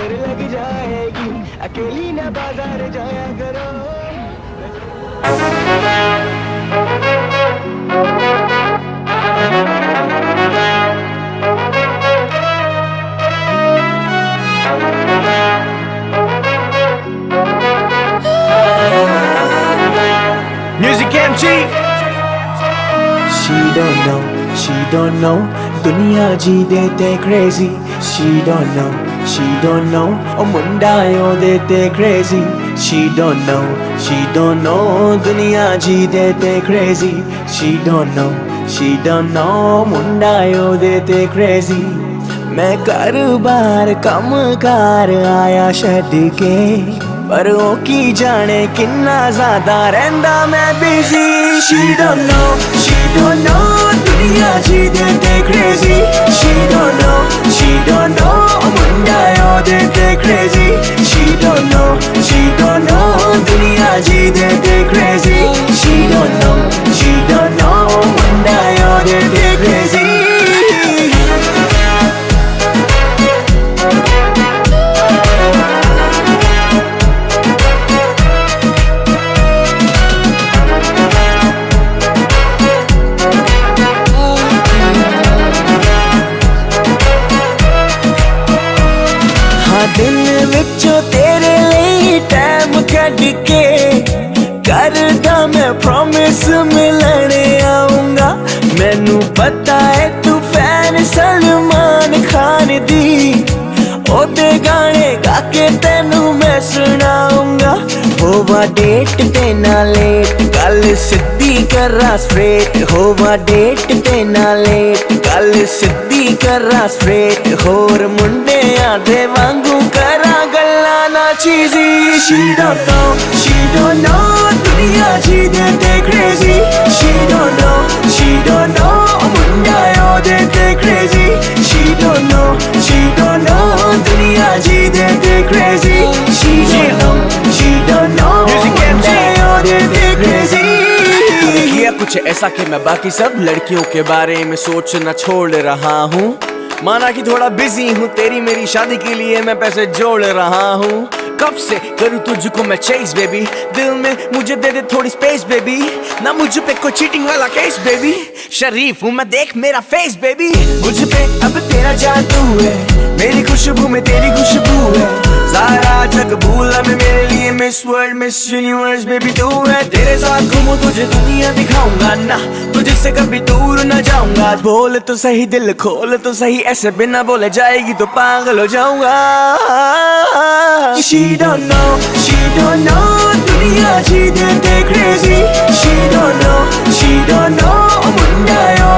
नजर लग जाएगी, अकेली ना बाजार जाया करो। Music MG. She don't know, दुनिया जी देते crazy. She don't know, ओ मुंडा यो देते crazy. She don't know, दुनिया जी देते crazy. She don't know, मुंडा यो देते crazy. मैं कारोबार कम कार आया छड्ड के, पर ओ की जाने किन्ना ज्यादा रहंदा मैं बिजी। She don't know, दुनिया जी देते crazy. She don't know, मुंडा यो देते crazy. She don't know, दुनिया जी देते crazy. She don't know, मुंडा यो देते crazy. दिल विचों तेरे लिए टाइम कढ के करदा मैं प्रॉमिस मिलने आऊंगा। मैनू पता है तू फैन सलमान खान दी, ओदे गाने गा के तेनू मैं सुनाऊंगा। होवा डेट पे ना लेट, गल सिद्धी करा स्ट्रेट। होवा डेट पे ना लेट, गल सिद्धी करा स्ट्रेट। होर मुंडे आदे वांगू करा गल्ला ना चीजी। She don't know, दुनिया जी देते crazy. She don't know, मुंडा यो देते crazy. She don't know, दुनिया जी देते crazy. She don't know, मुंडा यो देते crazy. किया कुछ ऐसा कि मैं बाकी सब लड़कियों के बारे में सोचना छोड़ रहा हूँ। माना कि थोड़ा बिजी हूँ, तेरी मेरी शादी के लिए मैं पैसे जोड़ रहा हूँ। कब से करूँ तुझको मैं चेस बेबी, दिल में मुझे दे दे थोड़ी स्पेस बेबी। ना मुझ पे कोई चीटिंग वाला केस बेबी, शरीफ हूँ मैं देख मेरा फेस बेबी। मुझ पे अब तेरा जादू है, मेरी खुशबू में तेरी खुशबू है। सारा जग भूला मैं, मेरे लिए miss world miss universe baby तू है। तेरे साथ घूमूं तुझे दुनिया दिखाऊंगा ना, तुझसे कभी दूर न जाऊंगा। बोल तो सही दिल खोल तो सही, ऐसे बिना बोले जाएगी तो पागल हो जाऊंगा। She don't know, दुनिया जी देते crazy. She don't know, Munda yo